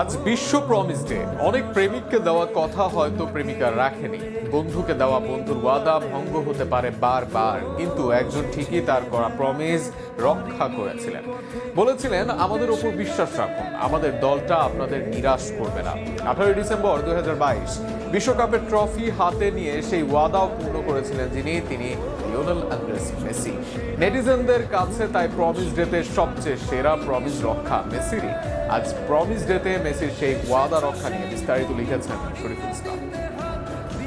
আজ বিশ্ব promise day. অনেক প্রেমিককে দেওয়া কথা হয়তো প্রেমিকা রাখেনি, বন্ধুকে দেওয়া বন্ধুর ওয়াদা ভঙ্গ হতে পারে বারবার, কিন্তু একজন ঠিকই তার করা প্রমিস রক্ষা করেছিলেন। বলেছিলেন, আমাদের উপর বিশ্বাস রাখুন, আমাদের দলটা আপনাদের নিরাশ করবে না। 18 ডিসেম্বর 2022 বিশ্বকাপের ট্রফি হাতে নিয়ে সেই ওয়াদাও পূর্ণ করেছিলেন তিনি লিওনেল আন্দ্রেস মেসি। নেটিজেনদের কাছে তাই প্রমিস ডেতে সবচেয়ে সেরা প্রমিস রক্ষা মেসিরই। আজ প্রমিস ডেতে মেসির সেই ওয়াদা রক্ষা নিয়ে বিস্তারিত লিখেছেন শরীফুল ইসলাম।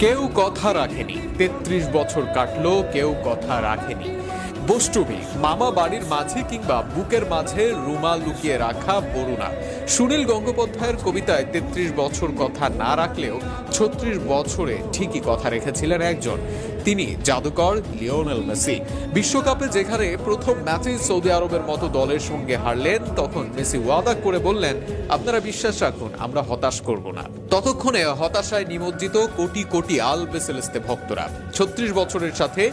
কেউ কথা রাখেনি, 33 বছর কাটলো, কেউ কথা রাখেনি। বষ্টভী মামা বাড়ির মাঝে কিংবা বুকের মাঝে রুমাল লুকিয়ে রাখা বরুণা। সুনীল গঙ্গোপাধ্যায়ের কবিতায় 33 বছর কথা না রাখলেও 36 বছরে ঠিকই কথা রেখেছিলেন একজন, তিনি জাদুকর লিওনেল মেসি। বিশ্বকাপে যেখানে প্রথম ম্যাচেই সৌদি আরবের মতো দলের সঙ্গে হারলেন, তখন মেসি ওয়াদা করে বললেন, আপনারা বিশ্বাস রাখুন, আমরা হতাশ করব না। ততক্ষণে হতাশায় নিমজ্জিত কোটি কোটি আলবেসেলেস্তে ভক্তরা 36 বছরের সাথে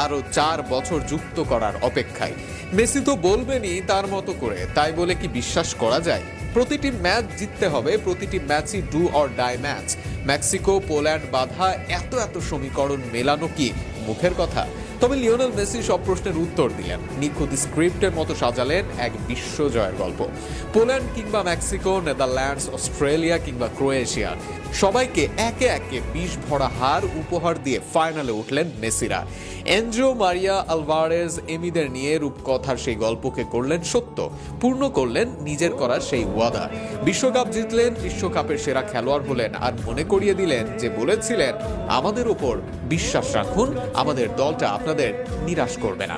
আরো 4 বছর যুক্ত করার অপেক্ষায়। মেসি তো বলবেনই তার মতো করে, তাই বলে কি বিশ্বাস করা যায়? প্রতিটি ম্যাচ জিততে হবে, প্রতিটি ম্যাচই do or die match. Mexico, Poland বাধা, এত সমীকরণ মেলানো কি মুখের কথা? তবে লিওনেল মেসি সব প্রশ্নের উত্তর দিলেন, নিখুঁত স্ক্রিপ্টের মতো সাজালেন এক বিশ্বজয়ের গল্প। পোল্যান্ড কিংবা মেক্সিকো, নেদারল্যান্ডস, অস্ট্রেলিয়া কিংবা ক্রোয়েশিয়া, সবাইকে একে একে বিষ ভরা হার উপহার দিয়ে ফাইনালে উঠলেন মেসিরা। এনজো মারিয়া আলভারেজ এমিদের নিয়ে রূপকথার সেই গল্পকে করলেন সত্য, পূর্ণ করলেন নিজের করার সেই ওয়াদা। বিশ্বকাপ জিতলেন, বিশ্বকাপের সেরা খেলোয়াড় হলেন, আর মনে করিয়ে দিলেন যে বলেছিলেন, আমাদের উপর বিশ্বাস রাখুন, আমাদের দলটা আপনাদের নিরাশ করবে না।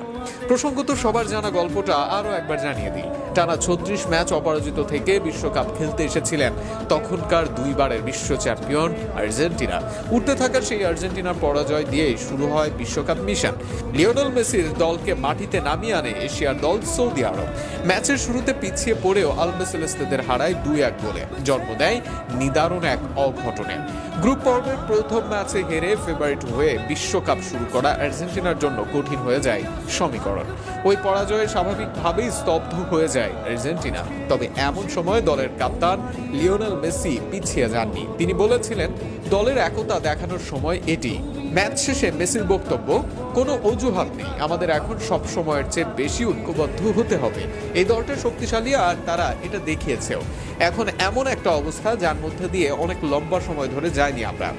প্রসঙ্গত সবার জানা গল্পটা আরো একবার জানিয়ে দিই। টানা 36 ম্যাচ অপরাজিত থেকে বিশ্বকাপ খেলতে এসেছিলেন তখনকার দুইবারের বিশ্ব চ্যাম্পিয়ন আর্জেন্টিনা। উঠতে থাকা সেই আর্জেন্টিনার পরাজয় দিয়েই শুরু হয় বিশ্বকাপ মিশন। লিওনেল মেসির দলকে মাটিতে নামিয়ে আনে এশিয়ার দল সৌদি আরব। ম্যাচের শুরুতে পিছিয়ে পড়েও আলবেসেলেস্তেদের হারায় 2-1 গোলে, জন্ম দেয় নিদারুণ এক অঘটনে। গ্রুপ পর্বের প্রথম ম্যাচে হেরে ফেভারিট হয়ে বিশ্বকাপ শুরু করা আর্জেন্টিনার জন্য কঠিন হয়ে যায় সমীকরণ। ওই পরাজয়ে স্বাভাবিকভাবেই স্তব্ধ হয়ে যায় আর্জেন্টিনা। তবে এমন সময় দলের কাপ্তান লিওনেল মেসি পিছিয়ে যাননি। তিনি বলেছিলেন, দলের একতা দেখানোর সময় এটি। ম্যাচ শেষে মেসির বক্তব্য, কোনো অজুহাত নেই, আমাদের এখন সব সময়ের চেয়ে বেশি ঐক্যবদ্ধ হতে হবে। এই দলটা শক্তিশালী আর তারা এটা দেখিয়েছেও। এখন এমন একটা অবস্থা যার মধ্যে দিয়ে অনেক লম্বা সময় ধরে যায়নি আমরা।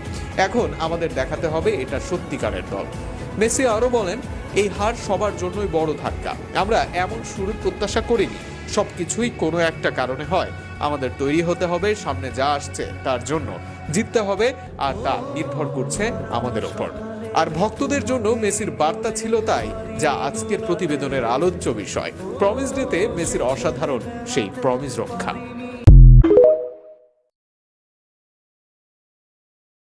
এখন আমাদের দেখাতে হবে এটা সত্যিকারের দল। মেসি আরো বলেন, এই হার সবার জন্যই বড় ধাক্কা। আমরা এমন শুরুর প্রত্যাশা করিনি, সবকিছুই কোনো একটা কারণে হয়। আমাদের তৈরি হতে হবে সামনে যা আসছে তার জন্য, জিততে হবে, আর তা নির্ভর করছে আমাদের উপর। আর ভক্তদের জন্য মেসির বার্তা ছিল তাই, যা আজকের প্রতিবেদনের আলোচ্য বিষয়। প্রমিস ডেতে মেসির অসাধারণ সেই প্রমিস রক্ষা।